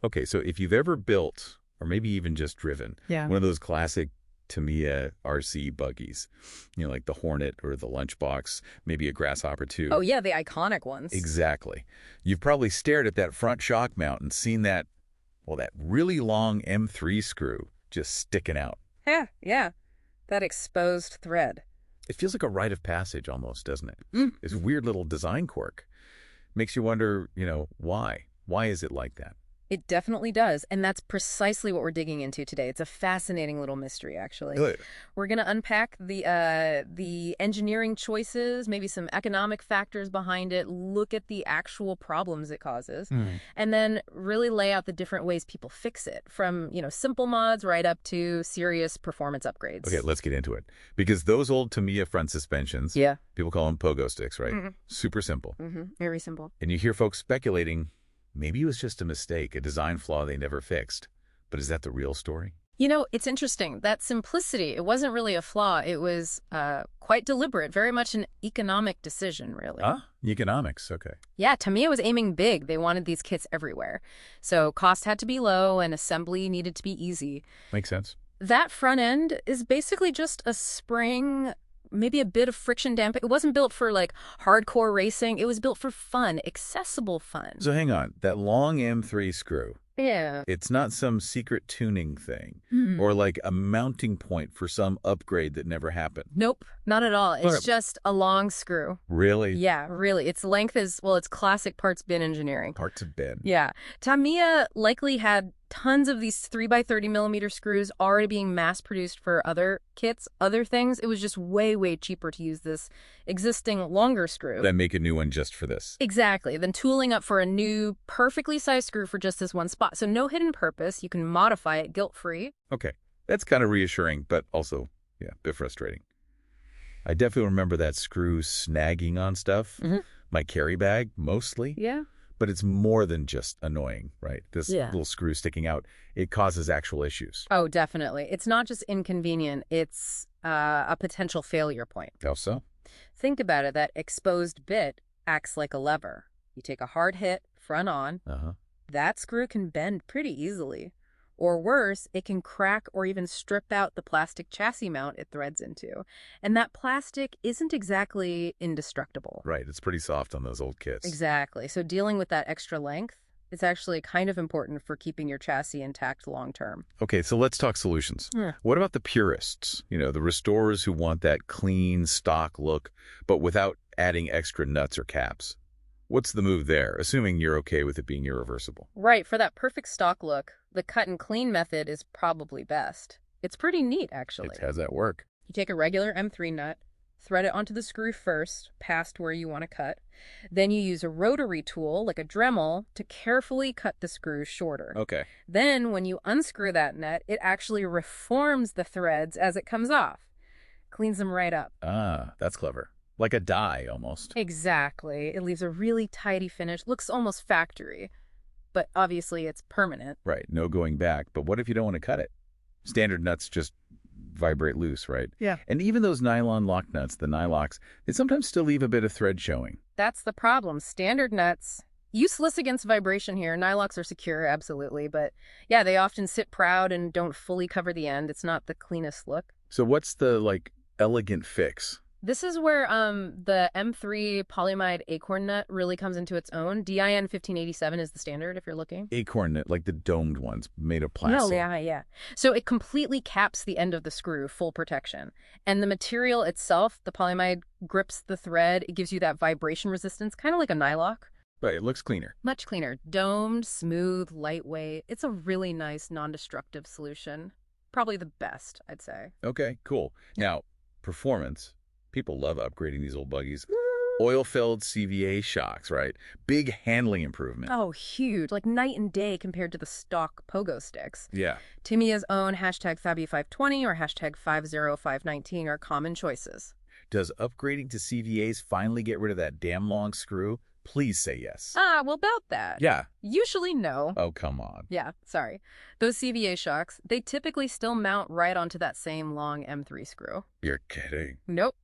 Okay, so if you've ever built, or maybe even just driven, one of those classic Tamiya RC buggies, like the Hornet or the Lunchbox, maybe a Grasshopper II. Oh, yeah, the iconic ones. Exactly. You've probably stared at that front shock mount and seen that, well, that really long M3 screw just sticking out. Yeah. That exposed thread. It feels like a rite of passage almost, doesn't it? Mm. This weird little design quirk. Makes you wonder, why? Why is it like that? It definitely does, and that's precisely what we're digging into today. It's a fascinating little mystery, actually. Good. We're going to unpack the engineering choices, maybe some economic factors behind it, look at the actual problems it causes, and then really lay out the different ways people fix it, from, simple mods right up to serious performance upgrades. Okay, let's get into it. Because those old Tamiya front suspensions, people call them pogo sticks, right? Super simple. Very simple. And you hear folks speculating, maybe it was just a mistake, a design flaw they never fixed. But is that the real story? It's interesting. That simplicity, it wasn't really a flaw. It was quite deliberate, very much an economic decision, really. Economics, okay. Yeah, Tamiya was aiming big. They wanted these kits everywhere. So cost had to be low and assembly needed to be easy. Makes sense. That front end is basically just a spring, maybe a bit of friction damping. It wasn't built for hardcore racing. It was built for fun, accessible fun. So hang on, that long M3 screw. Yeah. It's not some secret tuning thing or like a mounting point for some upgrade that never happened. Nope, not at all. It's just a long screw. Really? Yeah, really. Its length is, it's classic parts bin engineering. Parts of bin. Yeah. Tamiya likely had tons of these 3x30mm screws already being mass-produced for other kits, other things. It was just way, way cheaper to use this existing longer screw. Then make a new one just for this. Exactly. Then tooling up for a new, perfectly sized screw for just this one spot. So no hidden purpose. You can modify it guilt-free. Okay. That's kind of reassuring, but also, a bit frustrating. I definitely remember that screw snagging on stuff. My carry bag, mostly. Yeah. But it's more than just annoying, right? This little screw sticking out, it causes actual issues. Oh, definitely. It's not just inconvenient. It's a potential failure point. How so? Think about it. That exposed bit acts like a lever. You take a hard hit, front on. That screw can bend pretty easily. Or worse, it can crack or even strip out the plastic chassis mount it threads into. And that plastic isn't exactly indestructible. Right. It's pretty soft on those old kits. Exactly. So dealing with that extra length, it's actually kind of important for keeping your chassis intact long term. Okay, so let's talk solutions. What about the purists? The restorers who want that clean, stock look, but without adding extra nuts or caps. What's the move there, assuming you're okay with it being irreversible? Right. For that perfect stock look, the cut and clean method is probably best. It's pretty neat, actually. How's that work? You take a regular M3 nut, thread it onto the screw first, past where you want to cut. Then you use a rotary tool, like a Dremel, to carefully cut the screws shorter. Okay. Then, when you unscrew that nut, it actually reforms the threads as it comes off. Cleans them right up. Ah, that's clever. Like a die, almost. Exactly. It leaves a really tidy finish. Looks almost factory. But obviously, it's permanent. Right. No going back. But what if you don't want to cut it? Standard nuts just vibrate loose, right? Yeah. And even those nylon lock nuts, the nylocks, they sometimes still leave a bit of thread showing. That's the problem. Standard nuts, useless against vibration here. Nylocks are secure, absolutely. But yeah, they often sit proud and don't fully cover the end. It's not the cleanest look. So what's the, elegant fix? This is where the M3 polyamide acorn nut really comes into its own. DIN 1587 is the standard if you're looking. Acorn nut, like the domed ones made of plastic. No, yeah. So it completely caps the end of the screw, full protection. And the material itself, the polyamide, grips the thread. It gives you that vibration resistance, kind of like a nylock. But it looks cleaner. Much cleaner. Domed, smooth, lightweight. It's a really nice, non-destructive solution. Probably the best, I'd say. Okay, cool. Now, performance. People love upgrading these old buggies. Oil-filled CVA shocks, right? Big handling improvement. Oh, huge. Like night and day compared to the stock pogo sticks. Yeah. Tamiya's own #Fabi520 or #50519 are common choices. Does upgrading to CVAs finally get rid of that damn long screw? Please say yes. Well, about that. Yeah. Usually no. Oh, come on. Yeah, sorry. Those CVA shocks, they typically still mount right onto that same long M3 screw. You're kidding. Nope.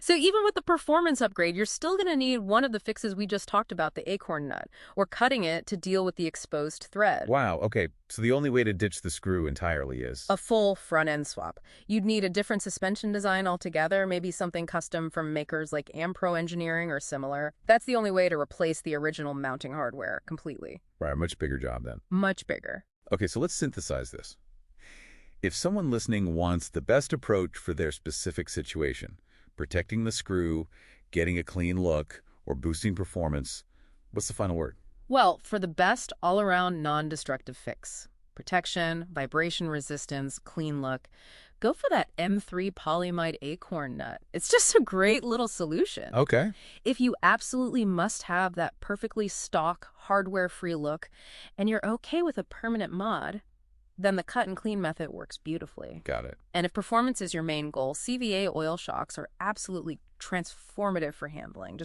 So even with the performance upgrade, you're still going to need one of the fixes we just talked about, the acorn nut, or cutting it to deal with the exposed thread. Wow, okay. So the only way to ditch the screw entirely is... a full front-end swap. You'd need a different suspension design altogether, maybe something custom from makers like Ampro Engineering or similar. That's the only way to replace the original mounting hardware completely. Right, a much bigger job then. Much bigger. Okay, so let's synthesize this. If someone listening wants the best approach for their specific situation, protecting the screw, getting a clean look, or boosting performance, what's the final word? Well, for the best all-around non-destructive fix, protection, vibration resistance, clean look, go for that M3 polyamide acorn nut. It's just a great little solution. Okay. If you absolutely must have that perfectly stock, hardware-free look, and you're okay with a permanent mod, then the cut and clean method works beautifully. Got it. And if performance is your main goal, CVA oil shocks are absolutely transformative for handling.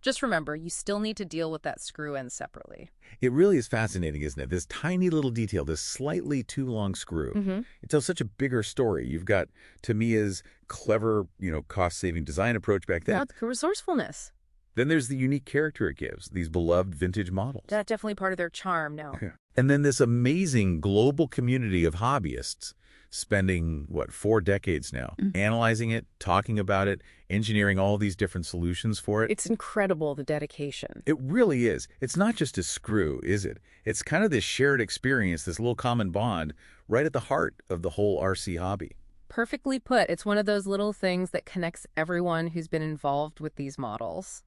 Just remember, you still need to deal with that screw end separately. It really is fascinating, isn't it? This tiny little detail, this slightly too long screw. It tells such a bigger story. You've got Tamiya's clever, cost-saving design approach back then. That's resourcefulness. Then there's the unique character it gives, these beloved vintage models. That's definitely part of their charm, no. And then this amazing global community of hobbyists spending, 4 decades now, analyzing it, talking about it, engineering all these different solutions for it. It's incredible, the dedication. It really is. It's not just a screw, is it? It's kind of this shared experience, this little common bond, right at the heart of the whole RC hobby. Perfectly put. It's one of those little things that connects everyone who's been involved with these models.